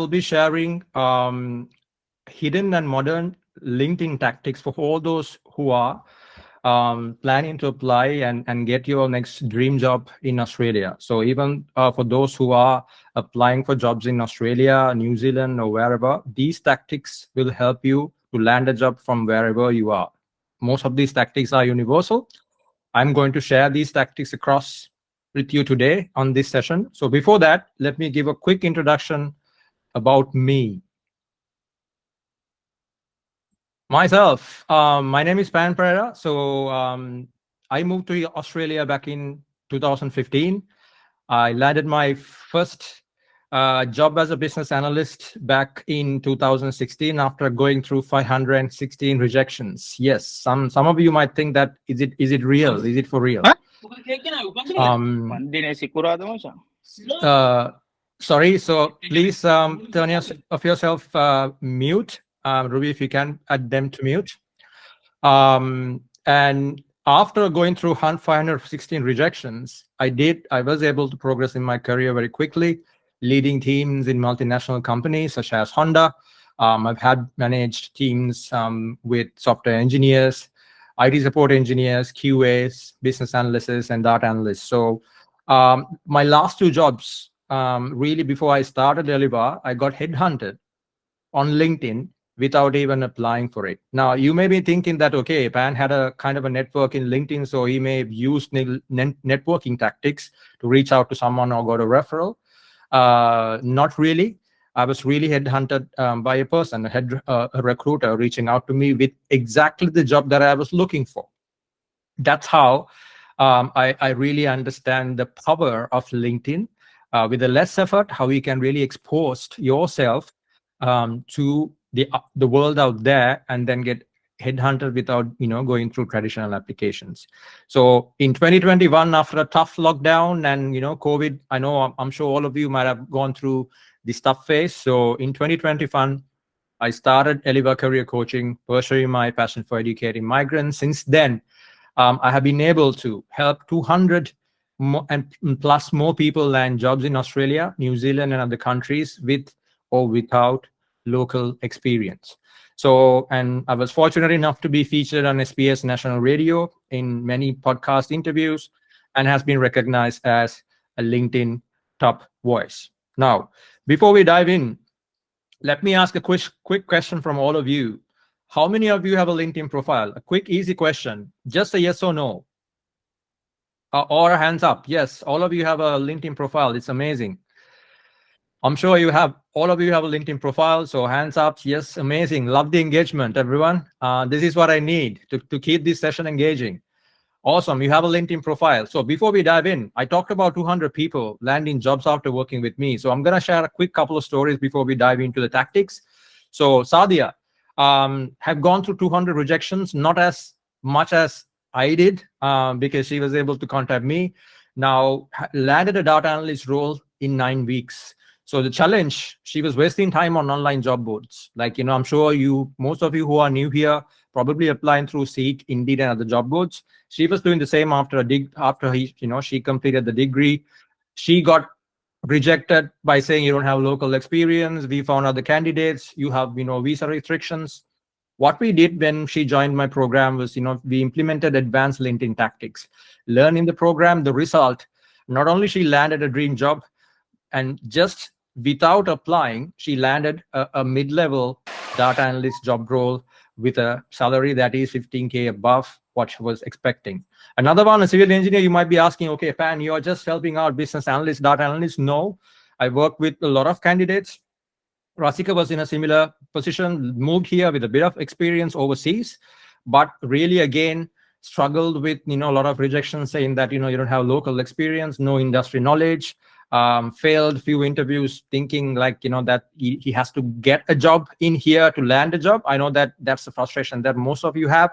will be sharing hidden and modern LinkedIn tactics for all those who are planning to apply and get your next dream job in Australia. So even for those who are applying for jobs in Australia, New Zealand, or wherever, these tactics will help you to land a job from wherever you are. Most of these tactics are universal. I'm going to share these tactics across with you today on this session. So before that, let me give a quick introduction about me. Myself, my name is Pan Pereira. So I moved to Australia back in 2015. I landed my first job as a business analyst back in 2016 after going through 516 rejections. Yes, some of you might think that is it real? Is it for real? Sorry, so please turn yourself mute. Ruby, if you can add them to mute. And after going through 516 rejections, I was able to progress in my career very quickly, leading teams in multinational companies such as Honda. I've managed teams with software engineers, IT support engineers, QAs, business analysts, and data analysts. So my last two jobs, really before I started Deliver, I got headhunted on LinkedIn without even applying for it. Now, you may be thinking that, okay, Pan had a kind of a network in LinkedIn, so he may have used networking tactics to reach out to someone or got a referral. Not really. I was really headhunted by a person, a recruiter reaching out to me with exactly the job that I was looking for. That's how I really understand the power of LinkedIn. With a less effort, how you can really expose yourself to the world out there and then get headhunted without going through traditional applications. So in 2021, after a tough lockdown and COVID, I'm sure all of you might have gone through this tough phase. So in 2021, I started Eliva Career Coaching, pursuing my passion for educating migrants. Since then, I have been able to help 200 and plus more people land jobs in Australia, New Zealand, and other countries with or without local experience. So, and I was fortunate enough to be featured on SBS National Radio in many podcast interviews and has been recognized as a LinkedIn top voice. Now, before we dive in, let me ask a quick question from all of you. How many of you have a LinkedIn profile? A quick, easy question. Just a yes or no. Or hands up. Yes, all of you have a LinkedIn profile. It's amazing. I'm sure all of you have a LinkedIn profile. So hands up. Yes, amazing. Love the engagement, everyone. This is what I need to keep this session engaging. Awesome. You have a LinkedIn profile. So before we dive in, I talked about 200 people landing jobs after working with me. So I'm going to share a quick couple of stories before we dive into the tactics. So Sadia have gone through 200 rejections, not as much as I did because she was able to contact me. Now landed a data analyst role in 9 weeks. So the challenge, she was wasting time on online job boards. Like, I'm sure most of you who are new here, probably applying through Seek, Indeed, and other job boards. She was doing the same after she completed the degree. She got rejected by saying you don't have local experience. We found other candidates. You have, visa restrictions. What we did when she joined my program was, we implemented advanced LinkedIn tactics. Learn in the program, the result, not only she landed a dream job, and just without applying, she landed a mid-level data analyst job role with a salary that is 15K above what she was expecting. Another one, a civil engineer, you might be asking, okay, Pan, you're just helping out business analysts, data analysts. No, I work with a lot of candidates. Rasika was in a similar position, moved here with a bit of experience overseas, but really, again, struggled with, a lot of rejections saying that, you don't have local experience, no industry knowledge, failed few interviews thinking like, that he has to get a job in here to land a job. I know that that's the frustration that most of you have.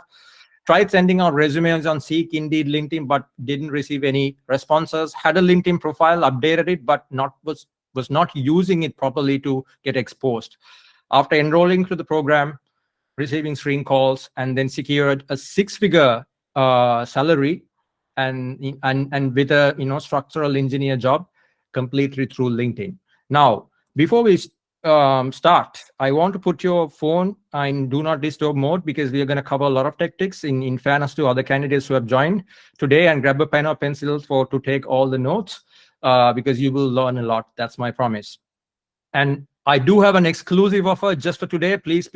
Tried sending out resumes on Seek, Indeed, LinkedIn, but didn't receive any responses. Had a LinkedIn profile, updated it, but was not using it properly to get exposed. After enrolling to the program, receiving screen calls, and then secured a 6-figure salary and with a structural engineer job completely through LinkedIn. Now, before we start, I want to put your phone in do not disturb mode because we are going to cover a lot of tactics in fairness to other candidates who have joined today, and grab a pen or pencil to take all the notes because you will learn a lot. That's my promise. And I do have an exclusive offer just for today. Please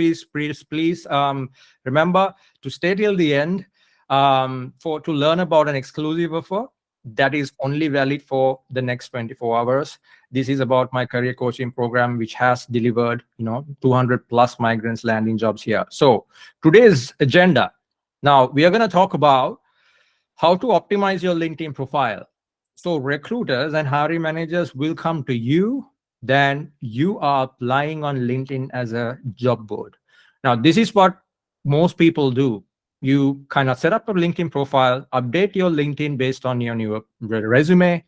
remember to stay till the end to learn about an exclusive offer that is only valid for the next 24 hours. This is about my career coaching program, which has delivered 200 plus migrants landing jobs here. So today's agenda. Now we are going to talk about how to optimize your LinkedIn profile. So recruiters and hiring managers will come to you, then you are applying on LinkedIn as a job board. Now, this is what most people do. You kind of set up a LinkedIn profile, update your LinkedIn based on your new resume,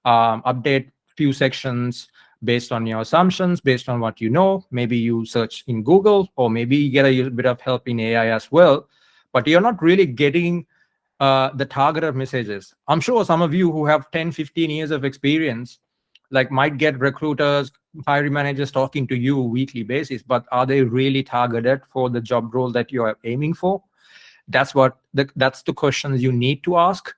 update few sections based on your assumptions, based on what you know. Maybe you search in Google, or maybe you get a bit of help in AI as well. But you're not really getting the targeted messages. I'm sure some of you who have 10, 15 years of experience might get recruiters, hiring managers talking to you weekly basis, but are they really targeted for the job role that you are aiming for? That's the questions you need to ask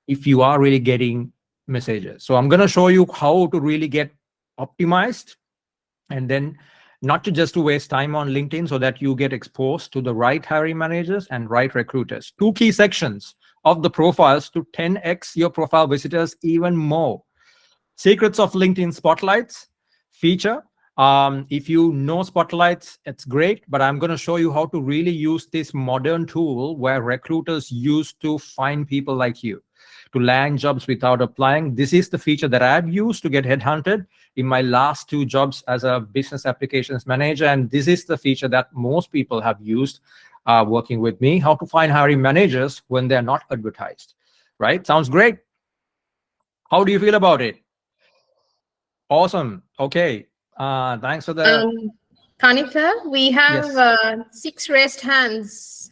if you are really getting messages. So I'm going to show you how to really get optimized, and then not to waste time on LinkedIn, so that you get exposed to the right hiring managers and right recruiters. Two key sections of the profiles to 10x your profile visitors even more. Secrets of LinkedIn Spotlights feature. If you know Spotlights, it's great, but I'm going to show you how to really use this modern tool where recruiters use to find people like you, to land jobs without applying. This is the feature that I've used to get headhunted in my last 2 jobs as a business applications manager. And this is the feature that most people have used working with me, how to find hiring managers when they're not advertised, right? Sounds great. How do you feel about it? Awesome. Okay. Thanks for the... Kanika, we have Yes. 6 raised hands.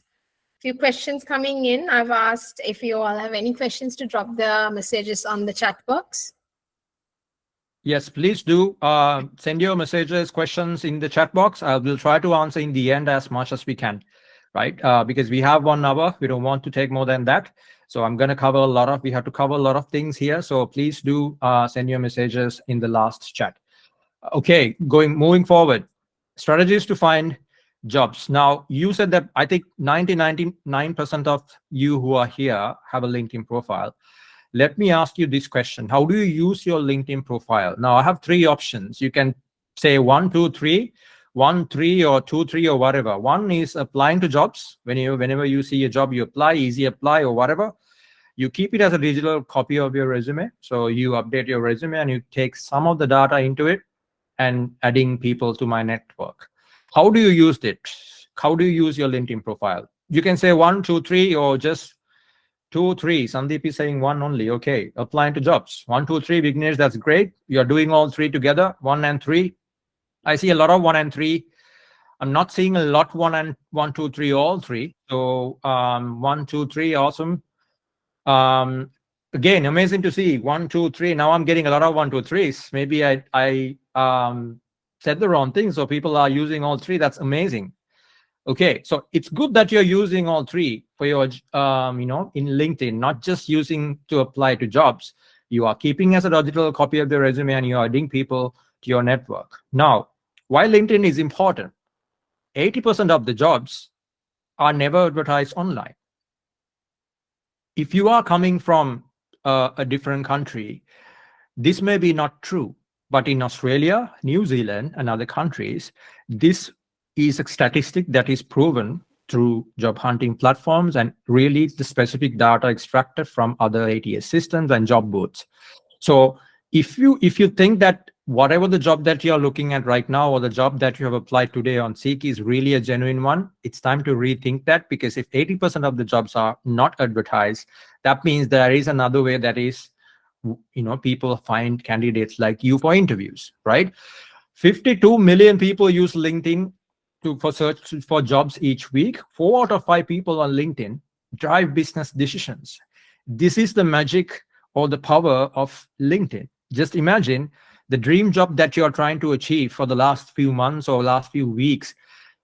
Few questions coming in. I've asked if you all have any questions to drop the messages on the chat box. Yes, please do send your messages, questions in the chat box. I will try to answer in the end as much as we can, right? Because we have 1 hour. We don't want to take more than that. So I'm going to we have to cover a lot of things here. So please do send your messages in the last chat. Okay, moving forward. Strategies to find jobs. Now, you said that I think 99% of you who are here have a LinkedIn profile. Let me ask you this question. How do you use your LinkedIn profile? Now, I have 3 options. You can say 1, 2, 3, 1, 3, or 2, 3, or whatever. 1 is applying to jobs. Whenever you see a job, you apply, easy apply or whatever. You keep it as a digital copy of your resume. So you update your resume and you take some of the data into it and adding people to my network. How do you use it? How do you use your LinkedIn profile? You can say 1, 2, 3, or just 2, 3. Sandeep is saying 1 only. Okay, applying to jobs. 1, 2, 3, Vignesh, that's great. You're doing all 3 together, 1 and 3. I see a lot of 1 and 3. I'm not seeing a lot 1, 2, 3, all 3. So 1, 2, 3, awesome. Again, amazing to see 1, 2, 3. Now I'm getting a lot of 1, 2, 3s. Maybe I said the wrong thing, so people are using all 3. That's amazing. Okay, so it's good that you're using all 3 for your in LinkedIn, not just using to apply to jobs. You are keeping as a digital copy of the resume and you're adding people to your network. Now, why LinkedIn is important? 80% of the jobs are never advertised online. If you are coming from a different country, this may be not true, but in Australia, New Zealand, and other countries, this is a statistic that is proven through job hunting platforms and really the specific data extracted from other ATS systems and job boards. So if you think that whatever the job that you're looking at right now or the job that you have applied today on Seek is really a genuine one, it's time to rethink that, because if 80% of the jobs are not advertised, that means there is another way that is, people find candidates like you for interviews, right? 52 million people use LinkedIn for search for jobs each week. 4 out of 5 people on LinkedIn drive business decisions. This is the magic or the power of LinkedIn. Just imagine the dream job that you're trying to achieve for the last few months or last few weeks,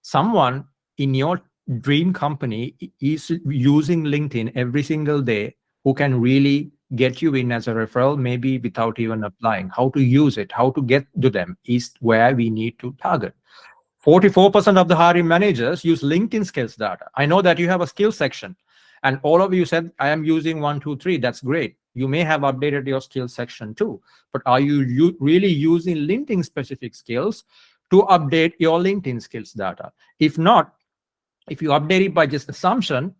someone in your dream company is using LinkedIn every single day who can really get you in as a referral, maybe without even applying. How to use it, how to get to them is where we need to target. 44% of the hiring managers use LinkedIn skills data. I know that you have a skills section, and all of you said, I am using 1, 2, 3. That's great. You may have updated your skills section too, but are you really using LinkedIn specific skills to update your LinkedIn skills data? If not, if you update it by just assumption,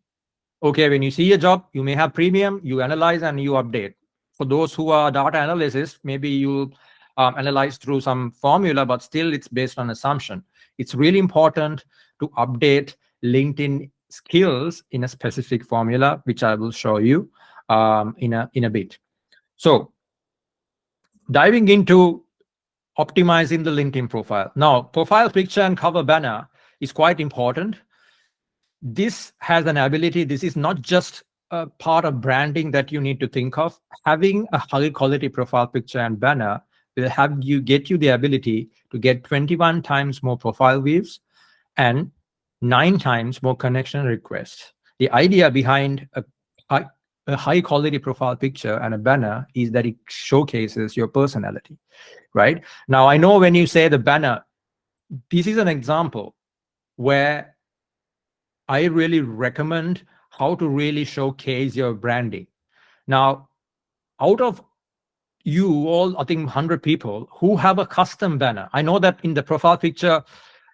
okay, when you see a job, you may have premium, you analyze and you update. For those who are data analysts, maybe you analyze through some formula, but still it's based on assumption. It's really important to update LinkedIn skills in a specific formula, which I will show you in a bit. So diving into optimizing the LinkedIn profile. Now, profile picture and cover banner is quite important. This has an ability, this is not just a part of branding that you need to think of. Having a high quality profile picture and banner will get you the ability to get 21 times more profile views and 9 times more connection requests. The idea behind a high quality profile picture and a banner is that it showcases your personality, right? Now, I know when you say the banner, this is an example where I really recommend how to really showcase your branding. Now, out of you all, I think 100 people who have a custom banner, I know that in the profile picture,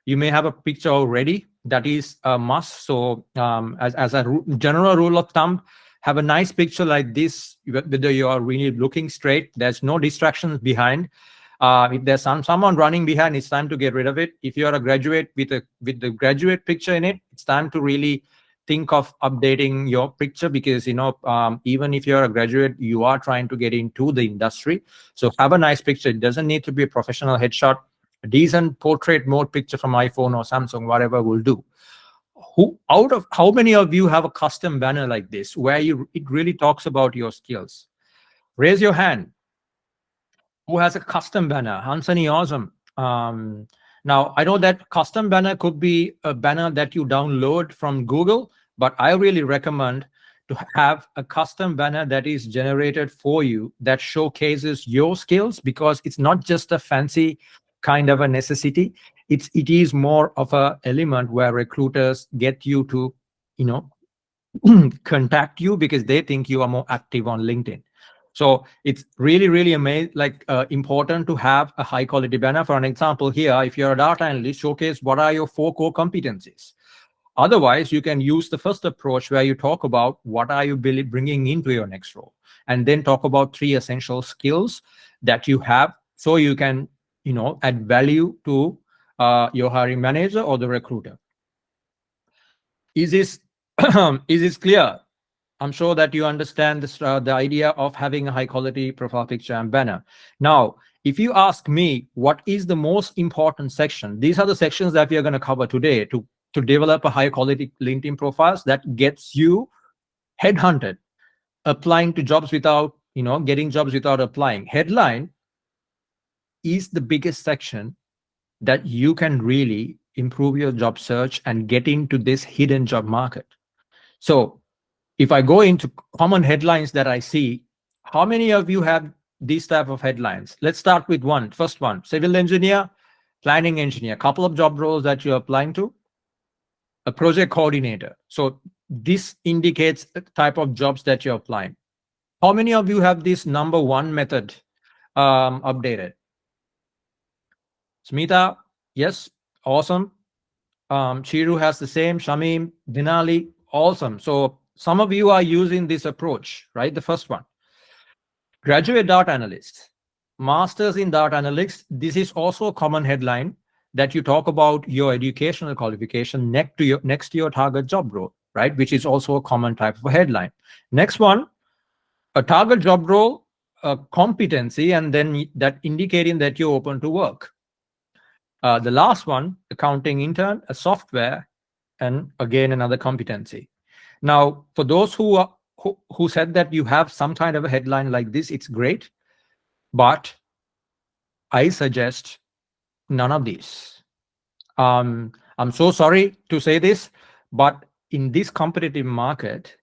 you may have a picture already. That is a must. So as a general rule of thumb, have a nice picture like this, whether you are really looking straight, there's no distractions behind. If there's someone running behind, it's time to get rid of it. If you're a graduate with the graduate picture in it, it's time to really think of updating your picture, because even if you're a graduate, you are trying to get into the industry. So have a nice picture. It doesn't need to be a professional headshot. A decent portrait mode picture from iPhone or Samsung, whatever will do. Out of how many of you have a custom banner like this where it really talks about your skills? Raise your hand. Who has a custom banner? Hansani, awesome. Now, I know that custom banner could be a banner that you download from Google, but I really recommend to have a custom banner that is generated for you that showcases your skills, because it's not just a fancy kind of a necessity. It is more of a element where recruiters get you to, contact you because they think you are more active on LinkedIn. So it's really, really important to have a high quality banner. For an example here, if you're a data analyst, showcase what are your 4 core competencies. Otherwise, you can use the first approach where you talk about what are you bringing into your next role, and then talk about 3 essential skills that you have, so you can, add value to your hiring manager or the recruiter. Is this is this clear? I'm sure that you understand this, the idea of having a high quality profile picture and banner. Now, if you ask me what is the most important section, these are the sections that we are going to cover today to develop a high quality LinkedIn profiles that gets you headhunted, applying to jobs without, getting jobs without applying. Headline is the biggest section that you can really improve your job search and get into this hidden job market. So if I go into common headlines that I see, how many of you have these type of headlines? Let's start with first one, civil engineer, planning engineer, couple of job roles that you're applying to, a project coordinator. So this indicates the type of jobs that you're applying. How many of you have this number 1 method updated? Smita, yes, awesome. Chiru has the same, Shamim, Dinali, awesome. So some of you are using this approach, right? The first one. Graduate data analyst, masters in data analytics. This is also a common headline that you talk about your educational qualification next to your target job role, right? Which is also a common type of headline. Next one, a target job role, a competency, and then that indicating that you're open to work. The last one, accounting intern, a software, and again another competency. Now, for those who said that you have some kind of a headline like this, it's great, but I suggest none of these. I'm so sorry to say this, but in this competitive market,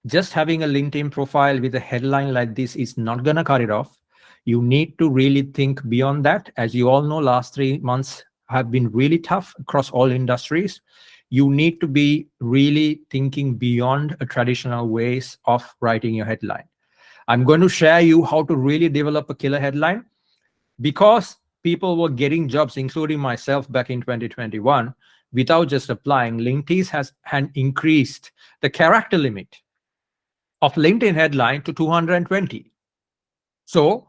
just having a LinkedIn profile with a headline like this is not going to cut it off. You need to really think beyond that. As you all know, last 3 months have been really tough across all industries. You need to be really thinking beyond a traditional ways of writing your headline. I'm going to share you how to really develop a killer headline, because people were getting jobs, including myself back in 2021, without just applying. LinkedIn has increased the character limit of LinkedIn headline to 220. So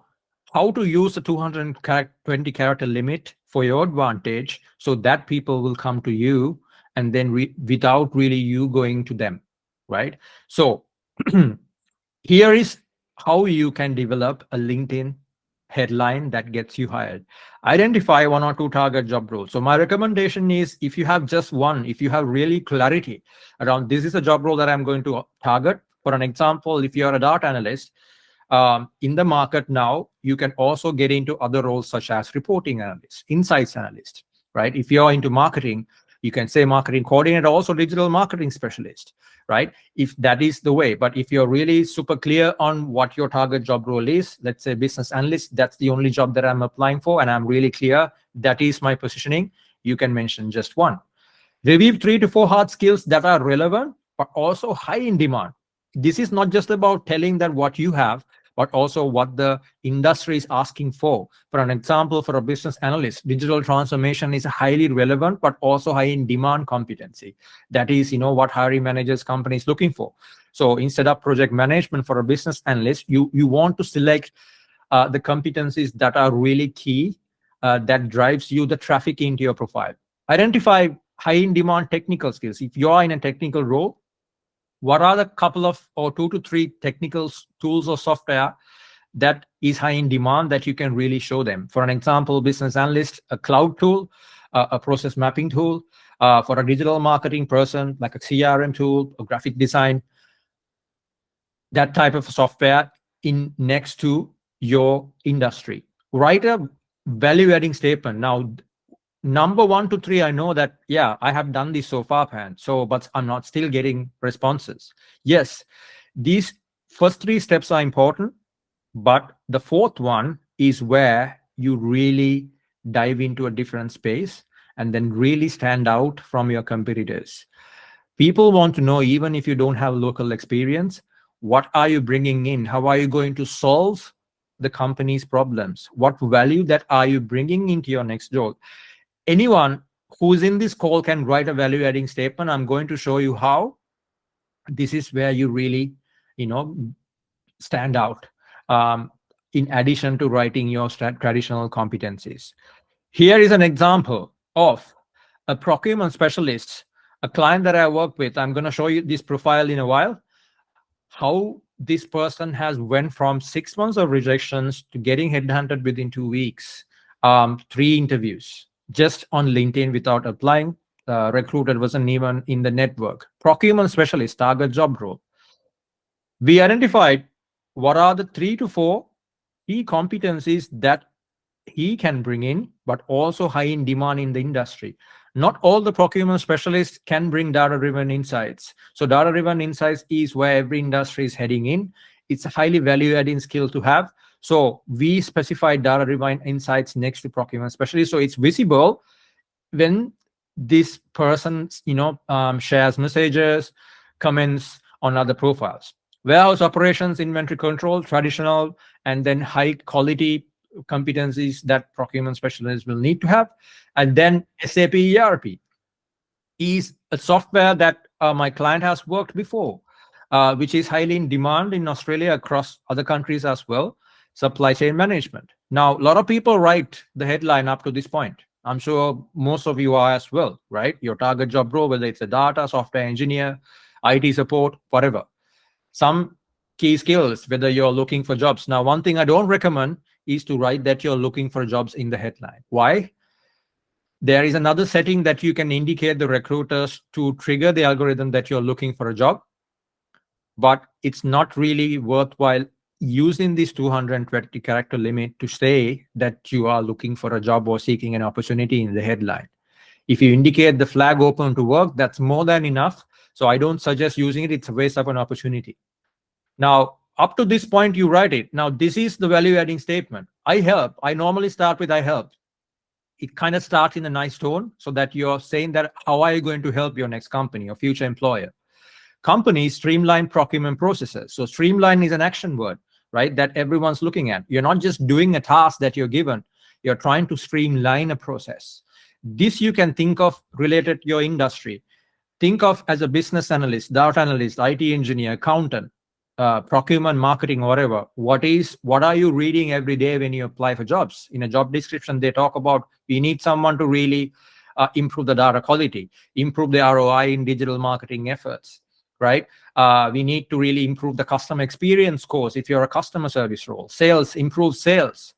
how to use the 220 character limit for your advantage so that people will come to you, and then without really you going to them, right? So here is how you can develop a LinkedIn headline that gets you hired. Identify 1 or 2 target job roles. So my recommendation is, if you have just one, if you have really clarity around this is a job role that I'm going to target. For an example, if you're a data analyst, in the market now, you can also get into other roles such as reporting analyst, insights analyst, right? If you're into marketing, you can say marketing coordinator, also digital marketing specialist, right? If that is the way. But if you're really super clear on what your target job role is, let's say business analyst, that's the only job that I'm applying for, and I'm really clear that is my positioning, you can mention just one. Review 3 to 4 hard skills that are relevant but also high in demand. This is not just about telling that what you have, but also what the industry is asking for. For an example, for a business analyst, digital transformation is a highly relevant but also high in demand competency. That is, what hiring managers companies looking for. So instead of project management for a business analyst, you want to select the competencies that are really key, that drives you the traffic into your profile. Identify high in demand technical skills. If you are in a technical role, what are the couple of or 2 to 3 technical tools or software that is high in demand that you can really show them? For an example, business analyst, a cloud tool, a process mapping tool. For a digital marketing person, like a CRM tool, a graphic design, that type of software in next to your industry. Write a value adding statement. Now, number 1 to 3, I know that, yeah, I have done this so far, Pan. So, but I'm not still getting responses. Yes, these first 3 steps are important, but the 4th one is where you really dive into a different space and then really stand out from your competitors. People want to know, even if you don't have local experience, what are you bringing in? How are you going to solve the company's problems? What value that are you bringing into your next job? Anyone who's in this call can write a value adding statement. I'm going to show you how. This is where you really, stand out, in addition to writing your traditional competencies. Here is an example of a procurement specialist, a client that I work with. I'm going to show you this profile in a while, how this person has went from 6 months of rejections to getting headhunted within 2 weeks, 3 interviews just on LinkedIn without applying. Recruiter wasn't even in the network. Procurement specialist, target job role. We identified what are the 3 to 4 key competencies that he can bring in, but also high in demand in the industry. Not all the procurement specialists can bring data-driven insights. So data-driven insights is where every industry is heading in. It's a highly value-adding skill to have. So we specify data-driven insights next to procurement specialists. So it's visible when this person, shares messages, comments on other profiles. Warehouse operations, inventory control, traditional, and then high quality competencies that procurement specialists will need to have. And then SAP ERP is a software that my client has worked before, which is highly in demand in Australia, across other countries as well. Supply chain management. Now, a lot of people write the headline up to this point. I'm sure most of you are as well, right? Your target job role, whether it's a data, software engineer, IT support, whatever. Some key skills, whether you're looking for jobs. Now, one thing I don't recommend is to write that you're looking for jobs in the headline. Why? There is another setting that you can indicate the recruiters to trigger the algorithm that you're looking for a job, but it's not really worthwhile using this 220 character limit to say that you are looking for a job or seeking an opportunity in the headline. If you indicate the flag open to work, that's more than enough. So I don't suggest using it. It's a waste of an opportunity. Now, up to this point, you write it. Now, this is the value adding statement. I help. I normally start with I help. It kind of starts in a nice tone so that you're saying that how are you going to help your next company or future employer? Companies streamline procurement processes. So streamline is an action word, right? That everyone's looking at. You're not just doing a task that you're given. You're trying to streamline a process. This you can think of related to your industry. Think of as a business analyst, data analyst, IT engineer, accountant, procurement, marketing, whatever. What are you reading every day when you apply for jobs? In a job description, they talk about we need someone to really improve the data quality, improve the ROI in digital marketing efforts, right? We need to really improve the customer experience scores if you're a customer service role. Sales, improve sales.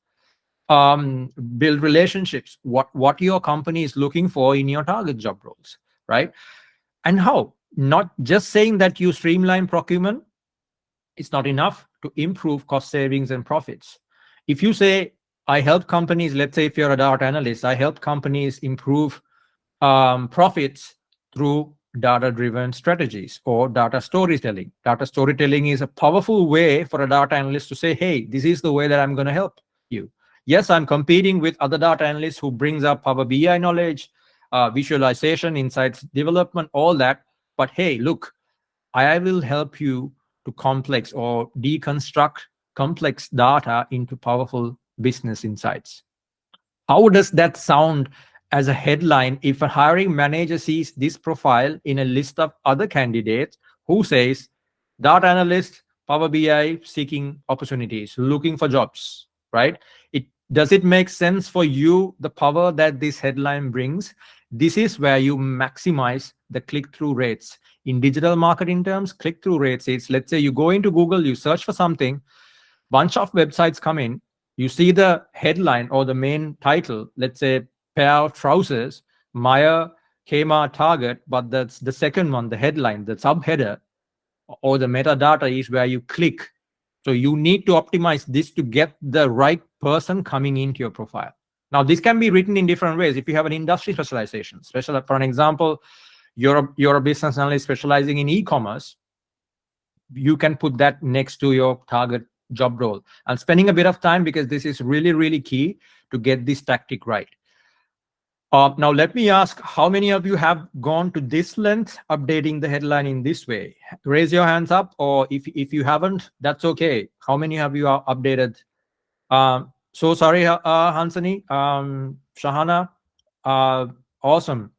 Build relationships. What your company is looking for in your target job roles, right? And how? Not just saying that you streamline procurement. It's not enough to improve cost savings and profits. If you say, I help companies, let's say if you're a data analyst, I help companies improve profits through data-driven strategies or data storytelling. Data storytelling is a powerful way for a data analyst to say, hey, this is the way that I'm going to help you. Yes, I'm competing with other data analysts who brings up Power BI knowledge, visualization, insights development, all that. But hey, look, I will help you to complex or deconstruct complex data into powerful business insights. How does that sound as a headline if a hiring manager sees this profile in a list of other candidates who says, data analyst, Power BI, seeking opportunities, looking for jobs, right? Does it make sense for you, the power that this headline brings? This is where you maximize the click-through rates. In digital marketing terms, click-through rates is, let's say you go into Google, you search for something, bunch of websites come in, you see the headline or the main title, let's say pair of trousers, Maya, Kmart, Target, but that's the second one, the headline, the subheader, or the metadata is where you click. So you need to optimize this to get the right person coming into your profile. Now, this can be written in different ways. If you have an industry specialization, special, for an example, you're a business analyst specializing in e-commerce, you can put that next to your target job role. I'm spending a bit of time because this is really, really key to get this tactic right. Now, let me ask, how many of you have gone to this length, updating the headline in this way? Raise your hands up, or if you haven't, that's okay. How many of you are updated? So sorry, Hansani, Shahana, awesome.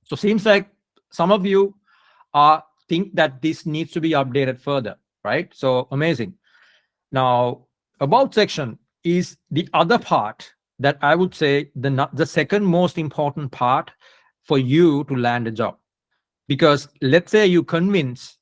So seems like some of you think that this needs to be updated further, right? So amazing. Now, about section is the other part that I would say the second most important part for you to land a job. Because let's say you convince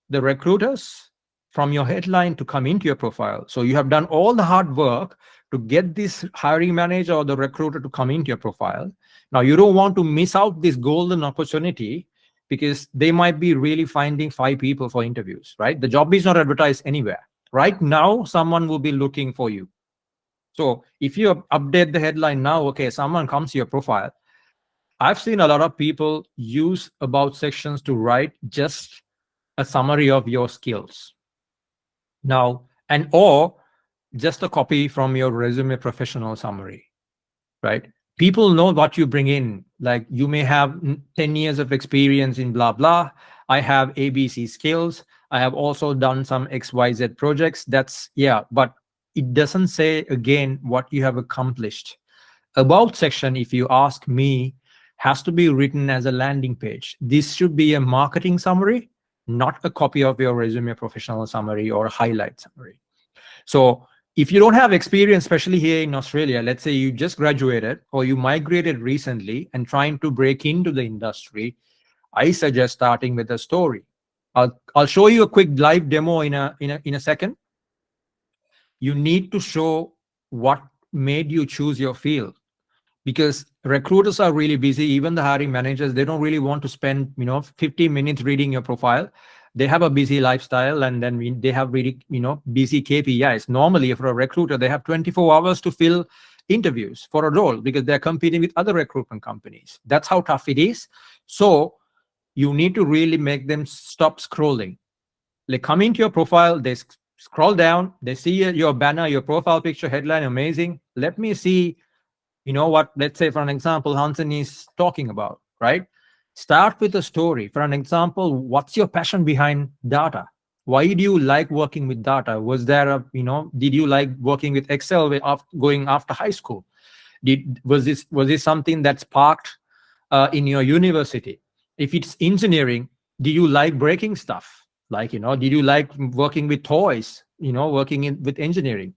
the recruiters from your headline to come into your profile. So you have done all the hard work to get this hiring manager or the recruiter to come into your profile. Now, you don't want to miss out this golden opportunity because they might be really finding 5 people for interviews, right? The job is not advertised anywhere. Right now, someone will be looking for you. So if you update the headline now, okay, someone comes to your profile. I've seen a lot of people use about sections to write just a summary of your skills. Now, or just a copy from your resume professional summary, right? People know what you bring in. Like you may have 10 years of experience in blah, blah. I have ABC skills. I have also done some XYZ projects. That's, yeah, but it doesn't say again what you have accomplished. About section, if you ask me, has to be written as a landing page. This should be a marketing summary, not a copy of your resume professional summary or a highlight summary. So if you don't have experience, especially here in Australia, let's say you just graduated or you migrated recently and trying to break into the industry, I suggest starting with a story. I'll show you a quick live demo in a second. You need to show what made you choose your field, because recruiters are really busy. Even the hiring managers, they don't really want to spend 50 minutes reading your profile. they have a busy lifestyle, and then they have really, busy KPIs. Normally, for a recruiter, they have 24 hours to fill interviews for a role because they're competing with other recruitment companies. That's how tough it is. So you need to really make them stop scrolling. They come into your profile, they scroll down, they see your banner, your profile picture, headline, amazing. Let me see, what, let's say, for an example, Hansen is talking about, right? Start with a story. For an example, what's your passion behind data? Why do you like working with data? Was there a, did you like working with Excel going after high school? Was this something that sparked in your university? If it's engineering, do you like breaking stuff? Like, did you like working with toys, working with engineering,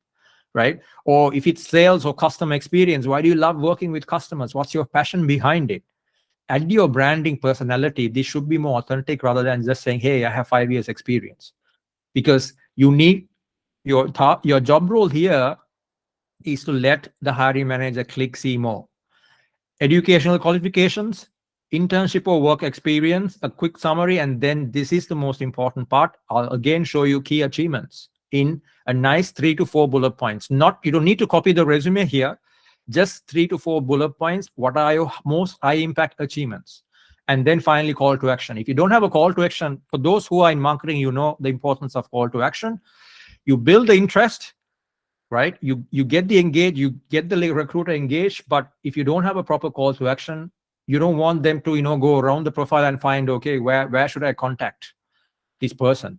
right? Or if it's sales or customer experience, why do you love working with customers? What's your passion behind it? Add your branding personality. This should be more authentic rather than just saying, hey, I have 5 years experience. Because you need your job role here is to let the hiring manager click see more. Educational qualifications, internship or work experience, a quick summary, and then this is the most important part. I'll again show you key achievements in a nice 3 to 4 bullet points. You don't need to copy the resume here, just 3 to 4 bullet points. What are your most high impact achievements? And then finally, call to action. If you don't have a call to action, for those who are in marketing, you know the importance of call to action. You build the interest, right? You get the engage, you get the recruiter engaged, but if you don't have a proper call to action, you don't want them to go around the profile and find, okay, where should I contact this person?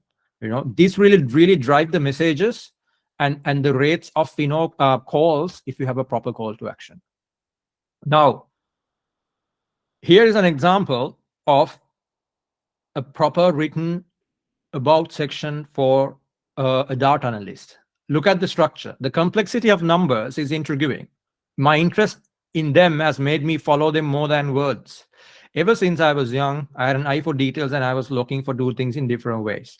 This really drive the messages and the rates of calls if you have a proper call to action. Now, here is an example of a proper written about section for a data analyst. Look at the structure. The complexity of numbers is intriguing. My interest in them has made me follow them more than words. Ever since I was young, I had an eye for details and I was looking for do things in different ways.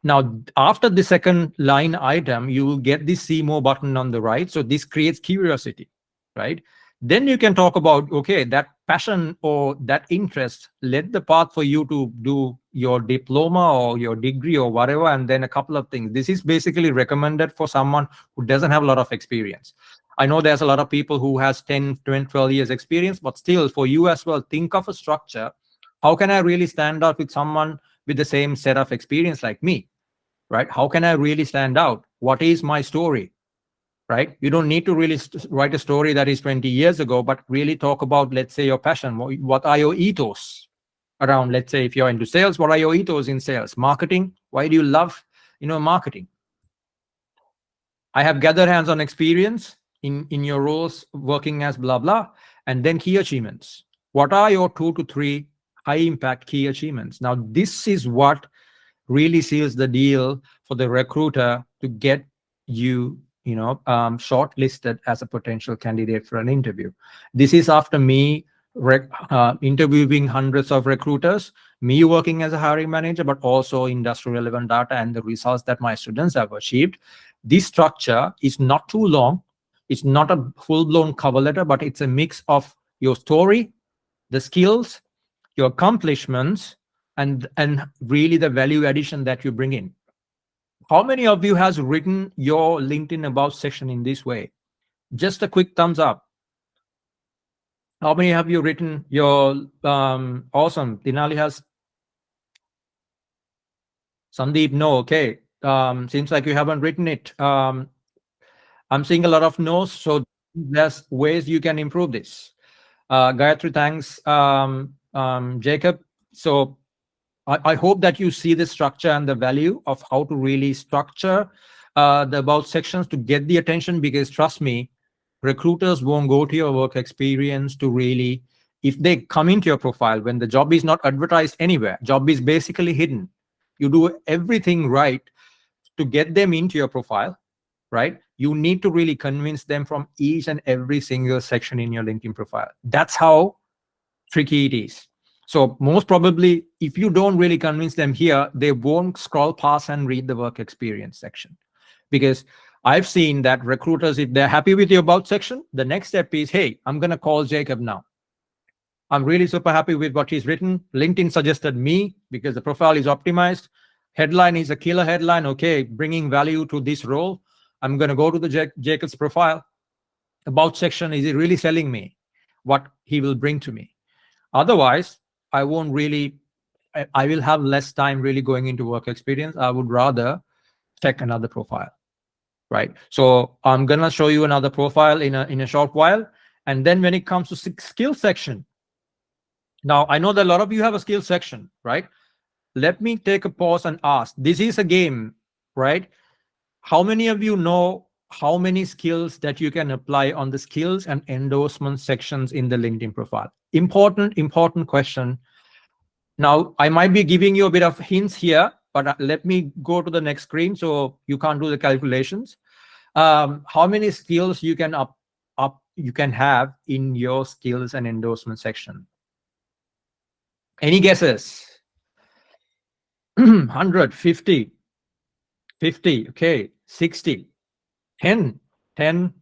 Now, after the second line item, you will get this see more button on the right. So this creates curiosity, right? Then you can talk about, okay, that passion or that interest led the path for you to do your diploma or your degree or whatever, and then a couple of things. This is basically recommended for someone who doesn't have a lot of experience. I know there's a lot of people who has 10, 20, 12 years experience, but still for you as well, think of a structure. How can I really stand out with someone with the same set of experience like me, right? How can I really stand out? What is my story? Right? You don't need to really write a story that is 20 years ago, but really talk about, let's say, your passion. What are your ethos around, let's say, if you're into sales, what are your ethos in sales? Marketing, why do you love, marketing? I have gathered hands-on experience in your roles working as blah, blah, and then key achievements. What are your 2 to 3 high-impact key achievements? Now, this is what really seals the deal for the recruiter to get you shortlisted as a potential candidate for an interview. This is after me interviewing hundreds of recruiters, me working as a hiring manager, but also industry relevant data and the results that my students have achieved. This structure is not too long. It's not a full-blown cover letter, but it's a mix of your story, the skills, your accomplishments, and really the value addition that you bring in. How many of you has written your LinkedIn about section in this way? Just a quick thumbs up. How many have you written your awesome? Dinali has. Sandeep, no. Okay. Seems like you haven't written it. I'm seeing a lot of no's, so there's ways you can improve this. Gayatri, thanks. Jacob. So I hope that you see the structure and the value of how to really structure the about sections to get the attention, because trust me, recruiters won't go to your work experience to really, if they come into your profile when the job is not advertised anywhere, job is basically hidden. You do everything right to get them into your profile, right? You need to really convince them from each and every single section in your LinkedIn profile. That's how tricky it is. So most probably, if you don't really convince them here, they won't scroll past and read the work experience section. Because I've seen that recruiters, if they're happy with your about section, the next step is, hey, I'm going to call Jacob now. I'm really super happy with what he's written. LinkedIn suggested me because the profile is optimized. Headline is a killer headline. Okay, bringing value to this role. I'm going to go to the Jacob's profile. About section, is he really selling me what he will bring to me? Otherwise, I won't really, I will have less time really going into work experience. I would rather check another profile, right? So I'm going to show you another profile in a short while. And then when it comes to skill section, now I know that a lot of you have a skill section, right? Let me take a pause and ask, this is a game, right? How many of you know how many skills that you can apply on the skills and endorsement sections in the LinkedIn profile? Important question. Now, I might be giving you a bit of hints here, but let me go to the next screen so you can't do the calculations. How many skills you can you can have in your skills and endorsement section? Any guesses? 100, 50, 50, okay, 60, 10, 10,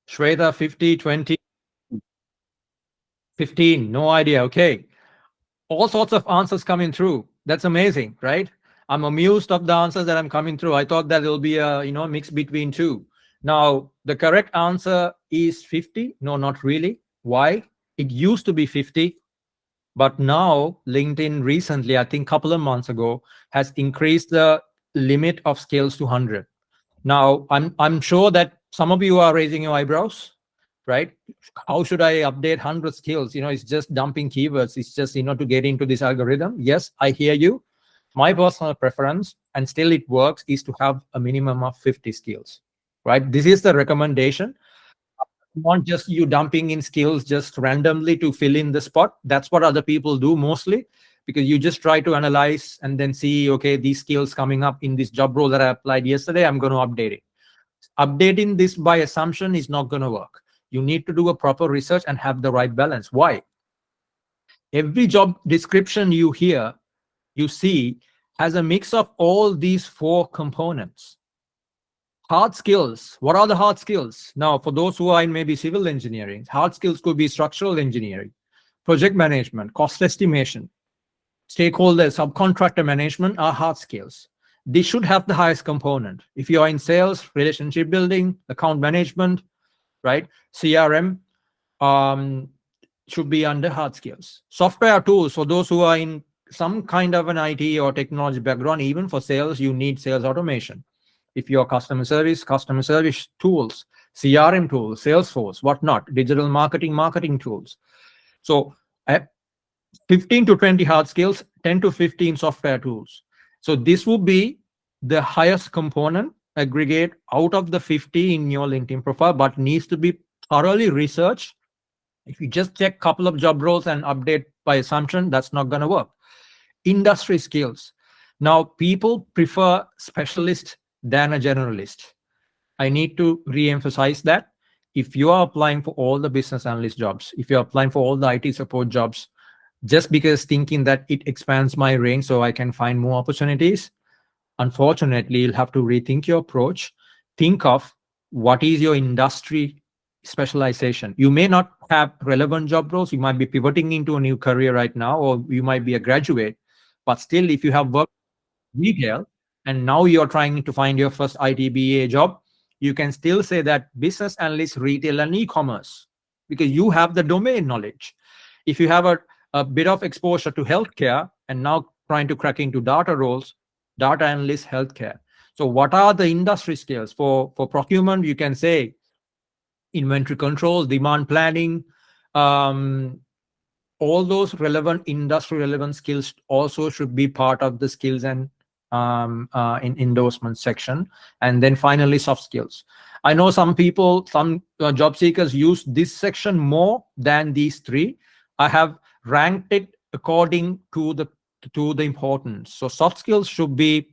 Shweta, 50, 20, 15, no idea, okay. All sorts of answers coming through. That's amazing, right? I'm amused of the answers that I'm coming through. I thought that it'll be a mix between two. Now, the correct answer is 50. No, not really. Why? It used to be 50, but now LinkedIn recently, I think a couple of months ago, has increased the limit of skills to 100. Now, I'm sure that some of you are raising your eyebrows, right? How should I update 100 skills? It's just dumping keywords. It's just, to get into this algorithm. Yes, I hear you. My personal preference, and still it works, is to have a minimum of 50 skills, right? This is the recommendation. Not just you dumping in skills just randomly to fill in the spot. That's what other people do mostly, because you just try to analyze and then see, okay, these skills coming up in this job role that I applied yesterday, I'm going to update it. Updating this by assumption is not going to work. You need to do a proper research and have the right balance. Why? Every job description you see has a mix of all these four components. Hard skills. What are the hard skills? Now, for those who are in maybe civil engineering, hard skills could be structural engineering, project management, cost estimation, stakeholder, subcontractor management are hard skills. They should have the highest component. If you are in sales, relationship building, account management, right? CRM should be under hard skills. Software tools, for those who are in some kind of an IT or technology background, even for sales, you need sales automation. If you're customer service tools, CRM tools, Salesforce, whatnot, digital marketing tools. So 15 to 20 hard skills, 10 to 15 software tools. So this would be the highest component aggregate out of the 50 in your LinkedIn profile, but needs to be thoroughly researched. If you just check a couple of job roles and update by assumption, that's not going to work. Industry skills. Now, people prefer specialist than a generalist. I need to re-emphasize that. If you are applying for all the business analyst jobs, if you're applying for all the IT support jobs, just because thinking that it expands my range so I can find more opportunities, unfortunately, you'll have to rethink your approach. Think of what is your industry specialization. You may not have relevant job roles. You might be pivoting into a new career right now, or you might be a graduate. But still, if you have worked retail and now you're trying to find your first ITBA job, you can still say that business analyst, retail, and e-commerce, because you have the domain knowledge. If you have a bit of exposure to healthcare and now trying to crack into data roles, data analyst, healthcare. So what are the industry skills? For procurement, you can say inventory control, demand planning, all those relevant industry relevant skills also should be part of the skills and in endorsement section. And then finally, soft skills. I know some people, some job seekers use this section more than these three. I have ranked it according to the importance. So soft skills should be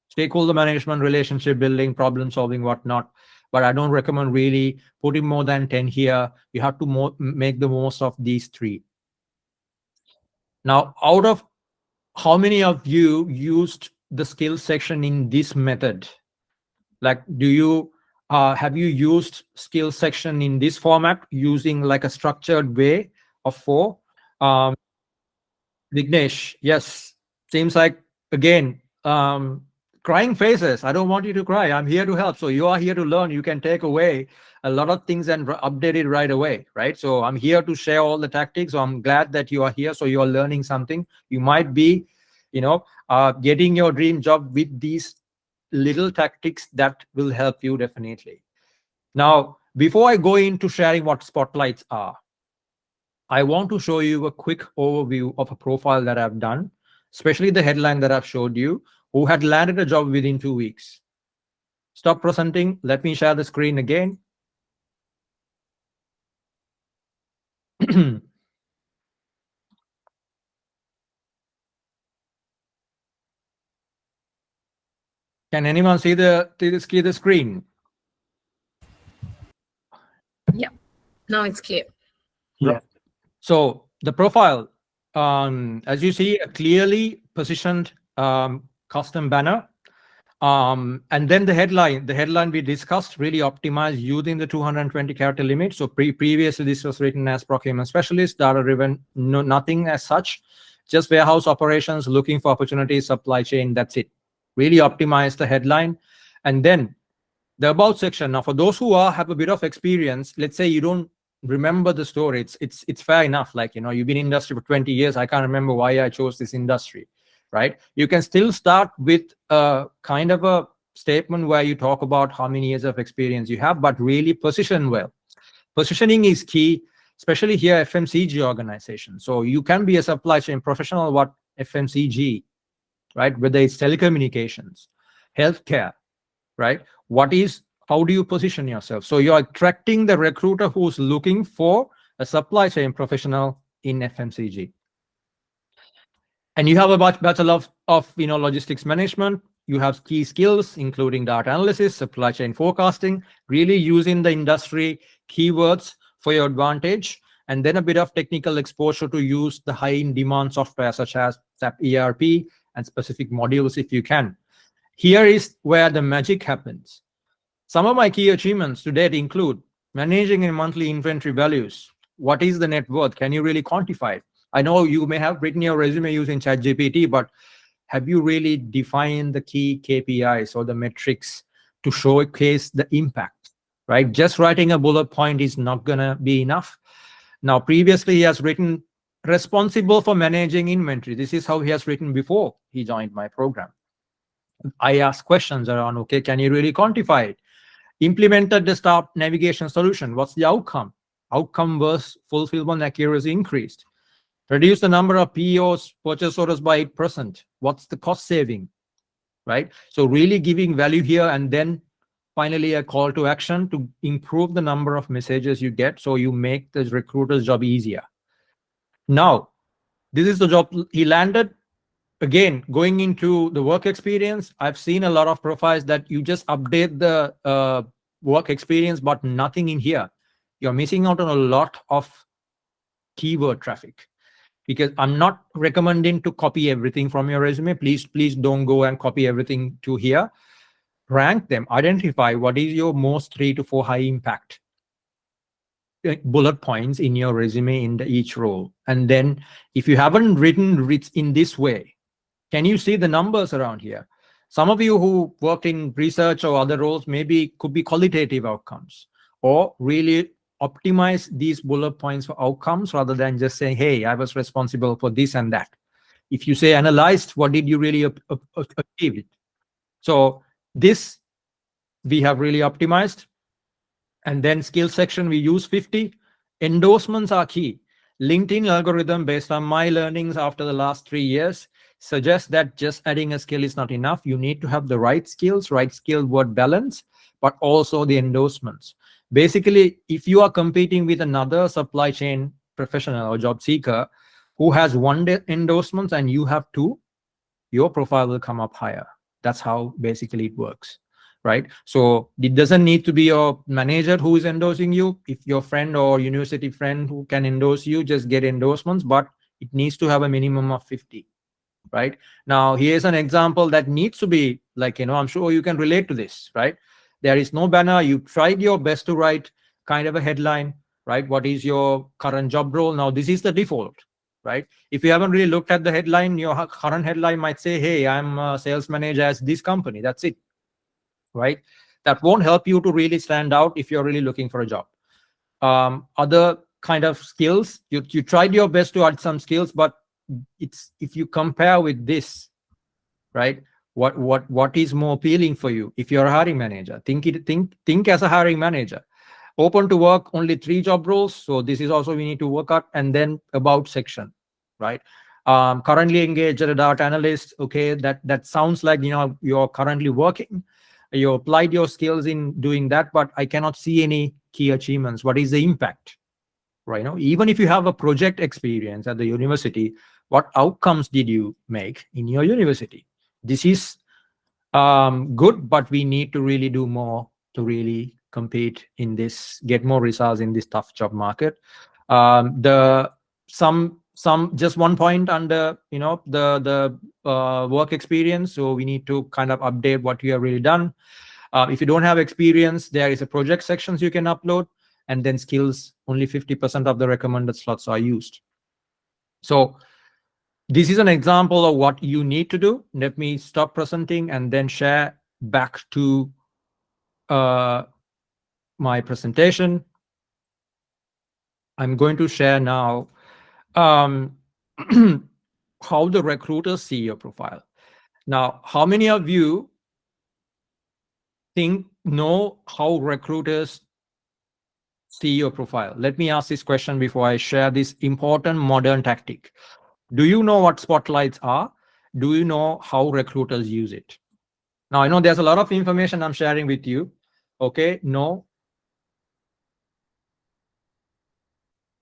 stakeholder management, relationship building, problem solving, whatnot. But I don't recommend really putting more than 10 here. You have to make the most of these three. Now, out of how many of you used the skills section in this method? Like, do you Have you used skill section in this format using like a structured way of 4? Vignesh, yes. Seems like, again, crying faces. I don't want you to cry. I'm here to help. So you are here to learn. You can take away a lot of things and update it right away, right? So I'm here to share all the tactics. So I'm glad that you are here. So you are learning something. You might be, getting your dream job with these little tactics that will help you definitely. Now, before I go into sharing what spotlights are, I want to show you a quick overview of a profile that I've done, especially the headline that I've showed you, who had landed a job within 2 weeks. Stop presenting. Let me share the screen again. Can anyone see the screen? Yeah, now it's clear. Yeah. So the profile, as you see, a clearly positioned custom banner. And then the headline we discussed, really optimized using the 220 character limit. So previously this was written as procurement specialist, data driven, nothing as such, just warehouse operations, looking for opportunities, supply chain, that's it. Really optimize the headline. And then the about section. Now, for those who have a bit of experience, let's say you don't remember the story, it's fair enough. Like, you've been in industry for 20 years. I can't remember why I chose this industry, right? You can still start with a kind of a statement where you talk about how many years of experience you have, but really position well. Positioning is key, especially here FMCG organization. So you can be a supply chain professional, what FMCG, right? Whether it's telecommunications, healthcare, right? How do you position yourself? So you're attracting the recruiter who's looking for a supply chain professional in FMCG. And you have a bachelor of logistics management. You have key skills, including data analysis, supply chain forecasting, really using the industry keywords for your advantage, and then a bit of technical exposure to use the high in demand software such as SAP ERP and specific modules if you can. Here is where the magic happens. Some of my key achievements to date include managing in monthly inventory values. What is the net worth? Can you really quantify it? I know you may have written your resume using ChatGPT, but have you really defined the key KPIs or the metrics to showcase the impact, right? Just writing a bullet point is not going to be enough. Now, previously, he has written responsible for managing inventory. This is how he has written before he joined my program. I ask questions around, okay, can you really quantify it? Implemented the start navigation solution. What's the outcome? Outcome was fulfillment accuracy increased. Reduce the number of POs, purchase orders by 8%. What's the cost saving, right? So really giving value here, and then finally a call to action to improve the number of messages you get so you make the recruiter's job easier. Now, this is the job he landed. Again, going into the work experience, I've seen a lot of profiles that you just update the work experience, but nothing in here. You're missing out on a lot of keyword traffic, because I'm not recommending to copy everything from your resume. Please don't go and copy everything to here. Rank them, identify what is your most 3 to 4 high impact bullet points in your resume in each role. And then if you haven't written it in this way, can you see the numbers around here? Some of you who worked in research or other roles maybe could be qualitative outcomes, or really optimize these bullet points for outcomes rather than just saying, hey, I was responsible for this and that. If you say analyzed, what did you really achieve it? So this we have really optimized. And then skill section, we use 50. Endorsements are key. LinkedIn algorithm, based on my learnings after the last 3 years, suggests that just adding a skill is not enough. You need to have the right skills, right skill word balance, but also the endorsements. Basically, if you are competing with another supply chain professional or job seeker who has 1 endorsements and you have 2, your profile will come up higher. That's how basically it works, right? So it doesn't need to be your manager who is endorsing you. If your friend or university friend who can endorse you, just get endorsements, but it needs to have a minimum of 50. Right now, here's an example that needs to be like, I'm sure you can relate to this, right? There is no banner. You tried your best to write kind of a headline, right? What is your current job role? Now, this is the default, right? If you haven't really looked at the headline, your current headline might say, hey, I'm a sales manager at this company. That's it, right? That won't help you to really stand out if you're really looking for a job. Other kind of skills, you tried your best to add some skills, but it's, if you compare with this, right, what is more appealing for you? If you're a hiring manager, think as a hiring manager. Open to work, only 3 job roles, so this is also we need to work out. And then about section, right? Currently engaged as a data analyst. Okay, that sounds like, you know, you're currently working, you applied your skills in doing that, but I cannot see any key achievements. What is the impact, right? You know, even if you have a project experience at the university, what outcomes did you make in your university? This is good, but we need to really do more to really compete in this, get more results in this tough job market. The some just one point under, you know, the work experience. So we need to kind of update what you have really done. If you don't have experience, there is a project sections you can upload, and then skills, only 50% of the recommended slots are used. So this is an example of what you need to do. Let me stop presenting and then share back to my presentation. I'm going to share now how the recruiters see your profile. Now, how many of you know how recruiters see your profile? Let me ask this question before I share this important modern tactic. Do you know what spotlights are? Do you know how recruiters use it? Now, I know there's a lot of information I'm sharing with you. Okay, no.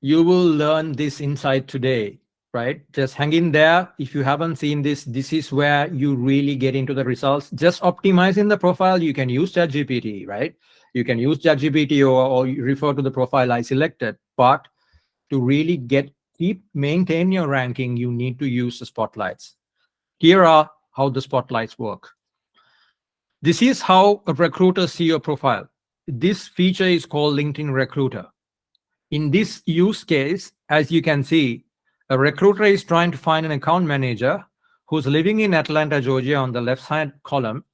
You will learn this insight today, right? Just hang in there. If you haven't seen this, this is where you really get into the results. Just optimizing the profile, you can use ChatGPT, right? You can use ChatGPT or you refer to the profile I selected. But to really maintain your ranking, you need to use the spotlights. Here are how the spotlights work. This is how a recruiter see your profile. This feature is called LinkedIn Recruiter. In this use case, as you can see, a recruiter is trying to find an account manager who's living in Atlanta, Georgia on the left side column.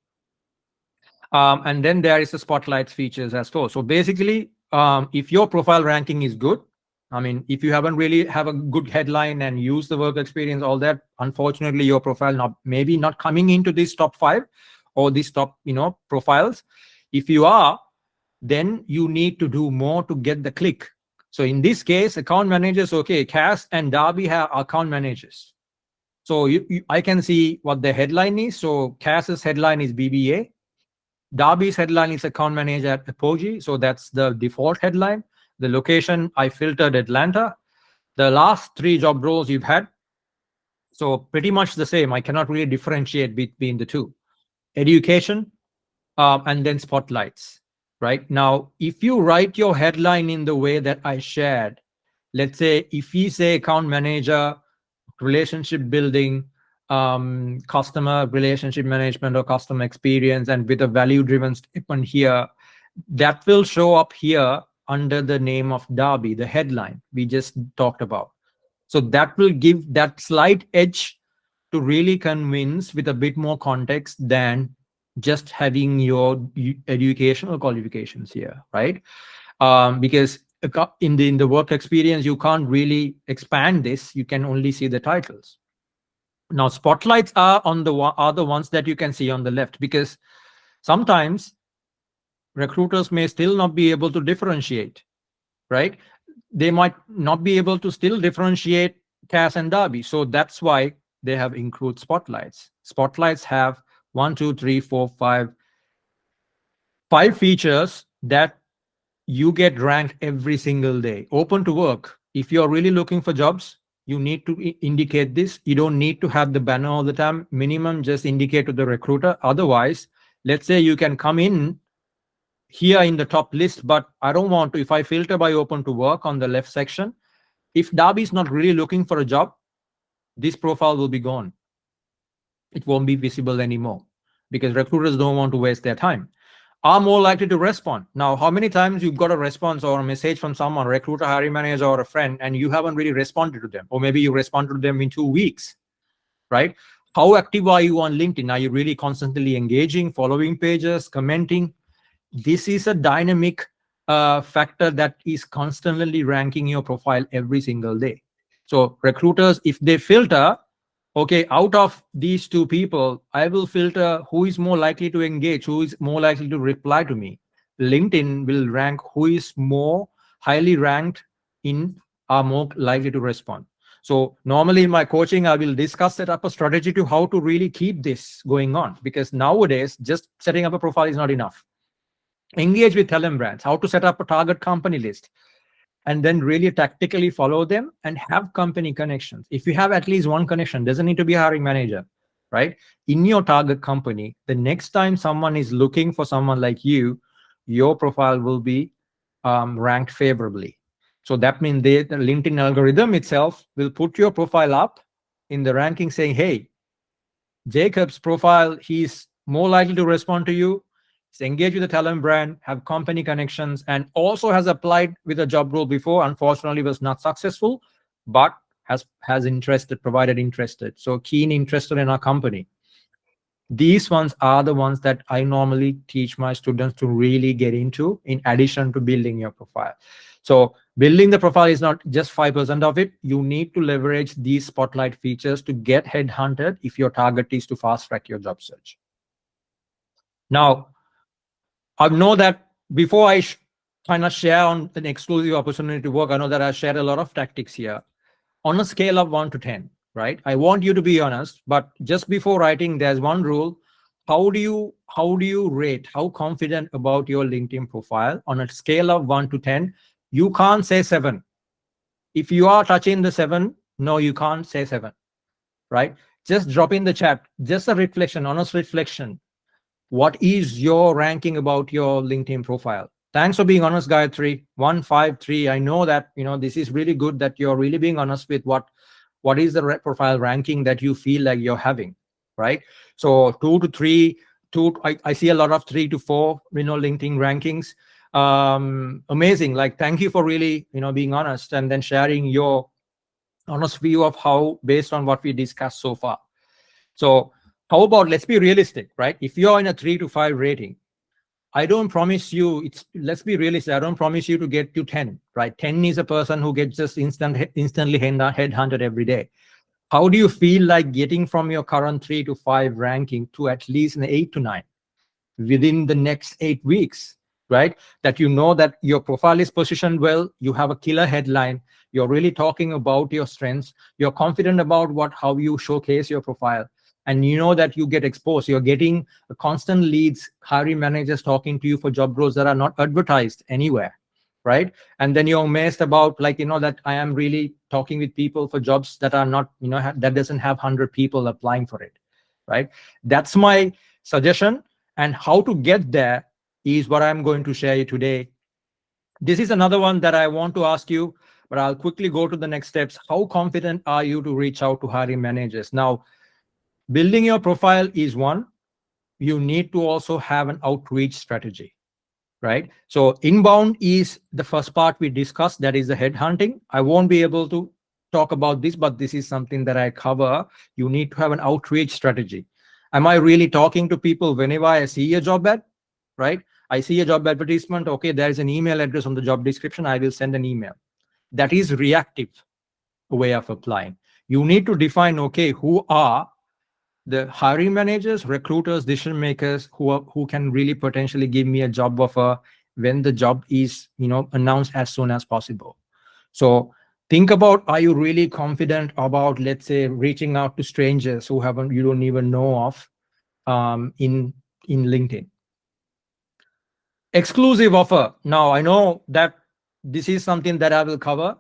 And then there is the spotlights features as well. So basically, if your profile ranking is good, I mean, if you haven't really have a good headline and use the work experience, all that, unfortunately, your profile maybe not coming into this top 5 or these top, you know, profiles. If you are, then you need to do more to get the click. So in this case, account managers, okay, Cass and Darby have account managers. So I can see what the headline is. So Cass's headline is BBA. Darby's headline is account manager at Apogee. So that's the default headline. The location, I filtered Atlanta. The last 3 job roles you've had, so pretty much the same. I cannot really differentiate between the two. Education, and then spotlights, right? Now, if you write your headline in the way that I shared, let's say if we say account manager, relationship building, customer relationship management or customer experience, and with a value-driven statement here, that will show up here under the name of Darby, the headline we just talked about. So that will give that slight edge to really convince with a bit more context than just having your educational qualifications here, right? Because in the work experience, you can't really expand this. You can only see the titles. Now, spotlights are the ones that you can see on the left, because sometimes recruiters may still not be able to differentiate, right? They might not be able to still differentiate Cass and Darby. So that's why they have included spotlights. Spotlights have 1, 2, 3, 4, 5 features that you get ranked every single day. Open to work. If you're really looking for jobs, you need to indicate this. You don't need to have the banner all the time. Minimum, just indicate to the recruiter. Otherwise, let's say you can come in here in the top list, but I don't want to. If I filter by open to work on the left section, if Darby is not really looking for a job, this profile will be gone. It won't be visible anymore because recruiters don't want to waste their time. are more likely to respond. Now, how many times you've got a response or a message from someone, a recruiter, hiring manager, or a friend, and you haven't really responded to them, or maybe you responded to them in 2 weeks, right? How active are you on LinkedIn? Are you really constantly engaging, following pages, commenting? This is a dynamic factor that is constantly ranking your profile every single day. So recruiters, if they filter, okay, out of these two people, I will filter who is more likely to engage, who is more likely to reply to me. LinkedIn will rank who is more highly ranked in, are more likely to respond. So normally in my coaching, I will discuss set up a strategy to how to really keep this going on, because nowadays just setting up a profile is not enough. Engage with talent brands, how to set up a target company list, and then really tactically follow them and have company connections. If you have at least one connection, doesn't need to be a hiring manager, right? In your target company, the next time someone is looking for someone like you, your profile will be ranked favorably. So that means the LinkedIn algorithm itself will put your profile up in the ranking saying, hey, Jacob's profile, he's more likely to respond to you. He's engaged with the talent brand, have company connections, and also has applied with a job role before. Unfortunately, was not successful, but has interested, provided interested. So keen interested in our company. These ones are the ones that I normally teach my students to really get into, in addition to building your profile. So building the profile is not just 5% of it. You need to leverage these spotlight features to get headhunted if your target is to fast track your job search. Now, I know that before I kind of share on an exclusive opportunity to work, I know that I shared a lot of tactics here. On a scale of 1 to 10, right? I want you to be honest, but just before writing, there's one rule. How do you rate, how confident about your LinkedIn profile on a scale of 1 to 10? You can't say 7. If you are touching the 7, no, you can't say 7, right? Just drop in the chat, just a reflection, honest reflection. What is your ranking about your LinkedIn profile? Thanks for being honest, Gayatri. 153. I know that this is really good that you're really being honest with what is the profile ranking that you feel like you're having, right? So 2 to 3, I see a lot of 3 to 4, LinkedIn rankings. Amazing. Like, thank you for really, being honest and then sharing your honest view of how, based on what we discussed so far. So how about, let's be realistic, right? If you're in a 3 to 5 rating, I don't promise you, let's be realistic, I don't promise you to get to 10, right? 10 is a person who gets just instantly headhunted every day. How do you feel like getting from your current 3 to 5 ranking to at least an 8 to 9 within the next 8 weeks, right? That that your profile is positioned well, you have a killer headline, you're really talking about your strengths, you're confident about how you showcase your profile, and that you get exposed. You're getting constant leads, hiring managers talking to you for job roles that are not advertised anywhere, right? And then you're amazed about that I am really talking with people for jobs that are not, that doesn't have 100 people applying for it, right? That's my suggestion. And how to get there is what I'm going to share you today. This is another one that I want to ask you, but I'll quickly go to the next steps. How confident are you to reach out to hiring managers? Now, building your profile is one. You need to also have an outreach strategy, right? So inbound is the first part we discussed. That is the headhunting. I won't be able to talk about this, but this is something that I cover. You need to have an outreach strategy. Am I really talking to people whenever I see a job ad, right? I see a job advertisement. Okay, there is an email address on the job description. I will send an email. That is reactive way of applying. You need to define, okay, who are the hiring managers, recruiters, decision makers who can really potentially give me a job offer when the job is announced as soon as possible. So think about, are you really confident about, let's say, reaching out to strangers who you don't even know of in LinkedIn? Exclusive offer. Now, I know that this is something that I will cover.